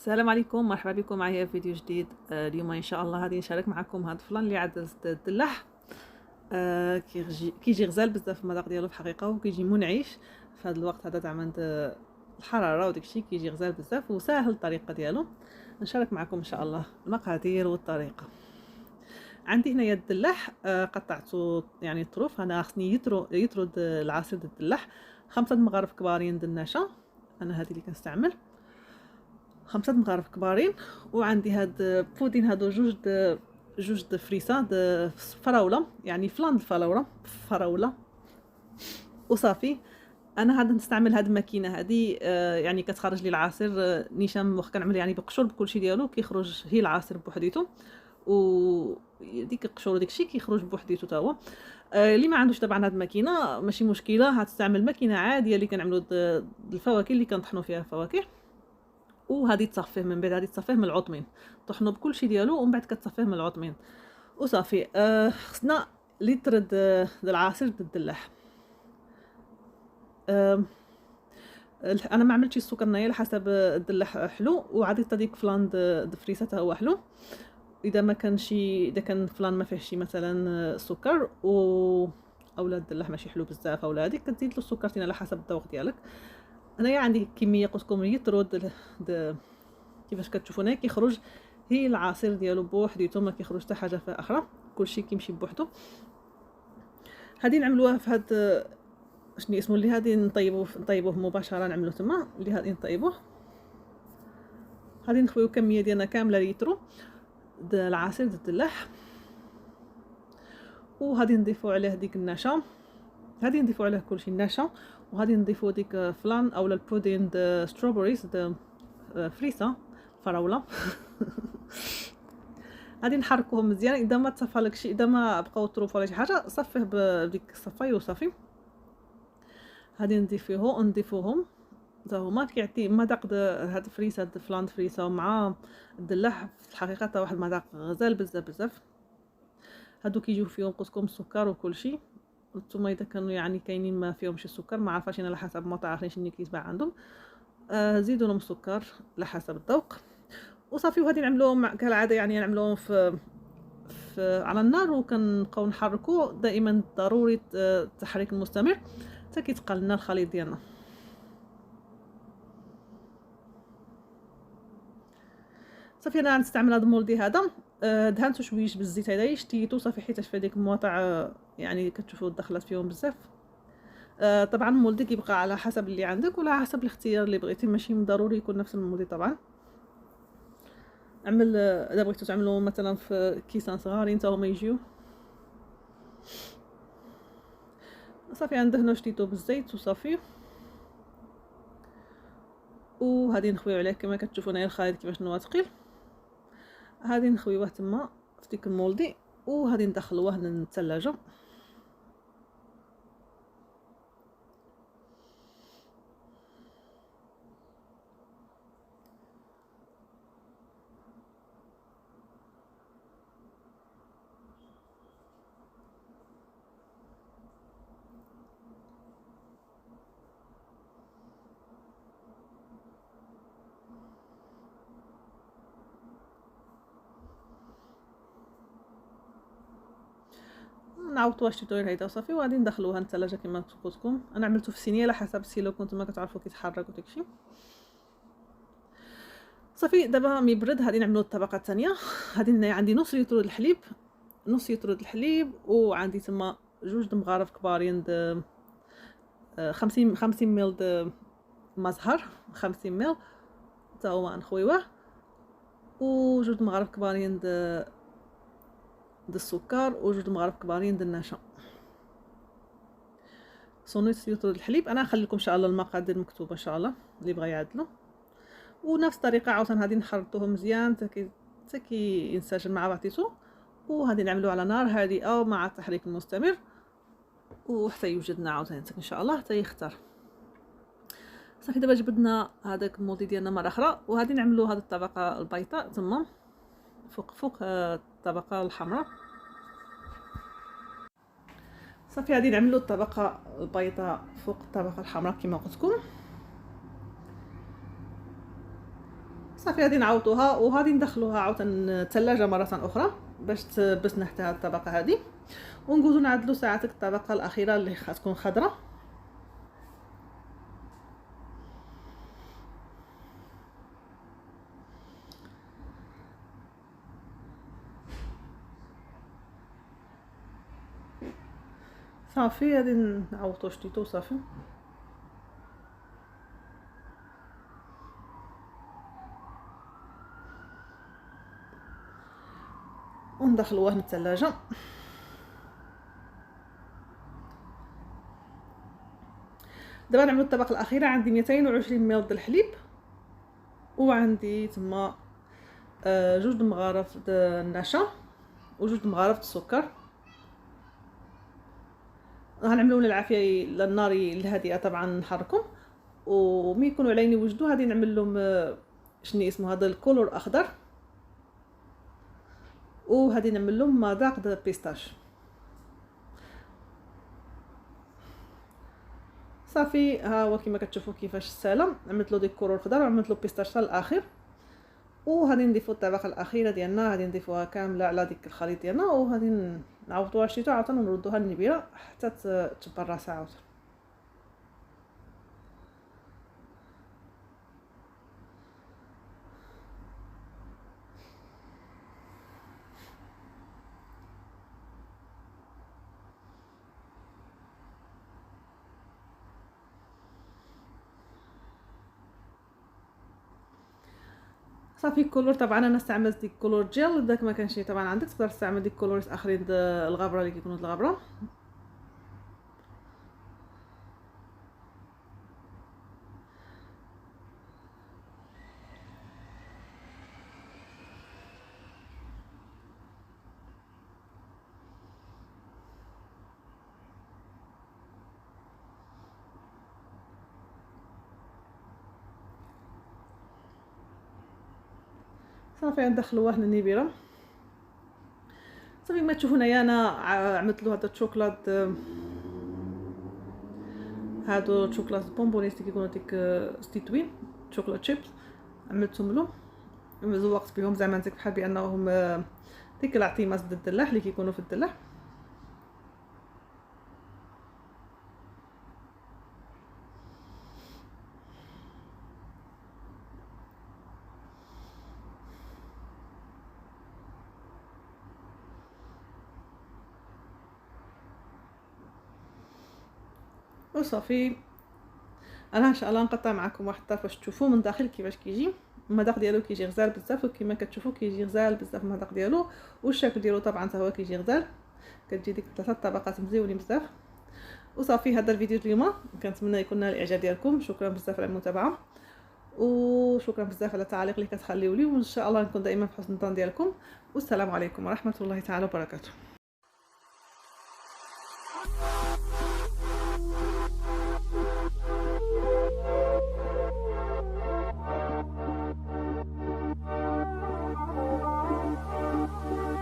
السلام عليكم، مرحبا بكم معايا في فيديو جديد. اليوم ان شاء الله غادي نشارك معكم هذا الفلان اللي عدلت الدلاح. كيجي غزال بزاف في المذاق ديالو في الحقيقه، وكيجي منعش في هذا الوقت هذا تاع عند الحراره وداكشي. كيجي غزال بزاف وساهل الطريقه ديالو. نشارك معكم ان شاء الله المقادير والطريقه. عندي هنايا الدلاح، قطعته يعني طروف. انا خصني يطرد العصير ديال الدلاح 5 مغارف كبارين د النشا. انا هذه اللي كنستعمل 5 مغارف كبارين. وعندي هاد بودين هادو جوج د فريسه د فراوله، يعني فلان الفراوله وصافي. انا هاد نستعمل هاد الماكينه هادي، يعني كتخرج لي العصير نيشان. واخا كنعمل يعني بقشور بكلشي ديالو، كيخرج هي العصير بوحديتو، و ديك القشور داكشي كيخرج بوحديتو تا هو. اللي ما عندوش طبعا هاد الماكينه ماشي مشكله، هتستعمل ماكينه عاديه اللي كنعملوا الفواكه اللي كنطحنوا فيها الفواكه. وهذه تصفيه من بعد، هذه تصفيه من العظمين، طحنوا بكلشي ديالو ومن بعد كتصفيه من العظمين وصافي. خصنا لتر د العصير د الدلاح. انا ما عملتش السكر نايا على حسب الدلاح حلو، وعطيت هذيك فلان د فريسه حتى هو حلو. اذا ما كانش، اذا كان فلان ما فيهش مثلا سكر اولا الدلاح ماشي حلو بزاف، اولا هذيك كتزيد له السكرتين على حسب الذوق ديالك. انايا عندي كميه قلت لكم لتر د كيفاش كتشوفوا هنا كيخرج هي العصير ديالو بوحديتو، ما كيخرج حتى حاجه اخرى، كلشي كيمشي بوحدو. هادي نعملوها في هاد شنو اسمه اللي هادي نطيبوه مباشره، نعملوه تما اللي هادي نطيبوه. هادي نخويو كميه ديالنا كامله لترو د العصير د الدلاح. وهادي نضيفو عليه ديك النشا، هادي نضيفو عليه كلشي النشا. وهادي نضيفو ديك فلان اولا البودين د ستروبريز د فريسه فراوله. غادي نحركوهم مزيان. اذا ما تصفالكش، اذا ما بقاو طروف ولا شي حاجه، صفيه بديك الصفايه وصافي. غادي نضيفوهم حتى هما كيعطي مذاق هاد الفريسه، هاد فلان فريسه مع الدلاح في الحقيقه حتى واحد المذاق غزال بزاف بزاف. هادو كيجيو فيهم قسكم السكر وكلشي. نتوما اذا كانوا يعني كاينين ما فيهمش السكر، ما عرفاش انا على حسب ما تعرفينش اللي كيتباع عندهم، زيدوا لهم السكر على حسب الذوق وصافي. وهادي نعملوهم كالعاده، يعني نعملوهم على النار، وكنبقاو نحركو دائما. ضروري التحريك المستمر حتى كيتقل لنا الخليط ديالنا. صافي انا غنستعمل هذا المولدي هذا، دهنتو شويش بالزيت هذا، شتيتو صافي حيت في هذيك المواطع يعني كتشوفوا دخلات فيهم بزاف. طبعا المولدي كيبقى على حسب اللي عندك ولا حسب الاختيار اللي بغيتي، ماشي ضروري يكون نفس المولدي طبعا. عمل اذا بغيتو تعملوا مثلا في كيسان صغارين حتى هما يجيو. صافي عندهنا شتيتو بالزيت وصافي. وهادي نخويو عليه كما كتشوفوا هنايا الخليط كيفاش هو ثقيل. هادي نخويوه تما في ديك المولدي، وهادي ندخلوه للثلاجه. نعاودو واش شتيتو هيدا صافي. وغادي ندخلوها للثلاجه كما قلت لكم. انا عملته في الصينيه على حسب السيلو، كنتو ما كتعرفوا كيتحرك وداكشي. صافي دابا مي برد غادي نعملو الطبقه الثانيه. هادي هنايا عندي نص لتر د الحليب، وعندي تما جوج د مغارف كبارين د 50 مل د مزهر، 50 مل حتى هو نخويوه. وجوج مغارف كبارين د السكر، وجوج مغارف كبارين د النشا. صونيت لتر د الحليب. انا نخلي لكم ان شاء الله المقادير مكتوبه ان شاء الله اللي بغى يعدلو. ونفس الطريقه عاوتاني غادي نخلطوهم مزيان حتى ينسجم مع بعضيتو. وهادي نعملو على نار هادئه مع التحريك المستمر، وحتى يوجدنا عاوتاني ان شاء الله حتى يختار. صافي دابا جبدنا هذاك المولدي ديالنا مره اخرى. وهادي نعملو هاد الطبقه البيضاء تما فوق الطبقه الحمراء. صافي غادي نعملو الطبقه البيضاء فوق الطبقه الحمراء كما قلت لكم. صافي غادي نعوضوها وغادي ندخلوها عاوتاني الثلاجه مره اخرى باش تبسنا حتى هاد الطبقه هذه، ونقولوا نعدلوا ساعتك الطبقه الاخيره اللي غتكون خضراء. صافي غادي نعوضوا شتيتو صافي وندخلوه للثلاجه. دابا نعملوا الطبقه الاخيره. عندي 220 مل د الحليب، وعندي تما جوج د مغارف د النشا وجوج د مغارف د السكر. غنعملوا العافيه للنار الهادئه طبعا نحركهم، ومي يكونوا علينا يوجدوا غادي نعمل لهم شنو اسمه هذا الكولور اخضر، وهادي نعمل لهم مذاق د بيستاش. صافي ها هو كما كتشوفوا كيفاش سالم. عملت له ديك الكولور اخضر وعملت له بيستاش الاخير، وغادي نضيفوا الطبقه الاخيره ديالنا غادي نضيفوها كامله على ديك الخليط ديالنا، وغادي نعوضوها شتيتو عاوتاني ونردوها للنبيره حتى تبقى راسها عاوتاني. صافي الكولور طبعا انا استعملت ديك كولور جيل، داك ما كانش طبعا عندك تقدر تستعمل ديك كولورز اخرين الغبره اللي كيكونوا الغبره. صافي ندخلوه للنبيره. صافي ما تشوفوا هنايا انا عملت له هذا الشوكولات، هادو شوكولات بونبونيس اللي كيكونوا ديك ستيتوين شوكولات شيبس، عملتهم له زوقت بهم زعما نتك بحال بانهم ديك العطيمات د الدلاح اللي كيكونوا في الدلاح. وصافي انا ان شاء الله نقطع معكم واحد الطرف باش تشوفوا من داخل كيفاش كيجي. المذاق ديالو كيجي غزال بزاف، وكما كتشوفوا كيجي غزال بزاف المذاق ديالو، والشكل ديالو طبعا حتى هو كيجي غزال. كتجي ديك 3 طبقات مزيونين بزاف. وصافي هذا الفيديو اليوم كنتمنى يكون نال الاعجاب ديالكم. شكرا بزاف على المتابعه، وشكرا بزاف على التعاليق اللي كتخليو لي، وان شاء الله نكون دائما في حسن الظن ديالكم. والسلام عليكم ورحمه الله تعالى وبركاته.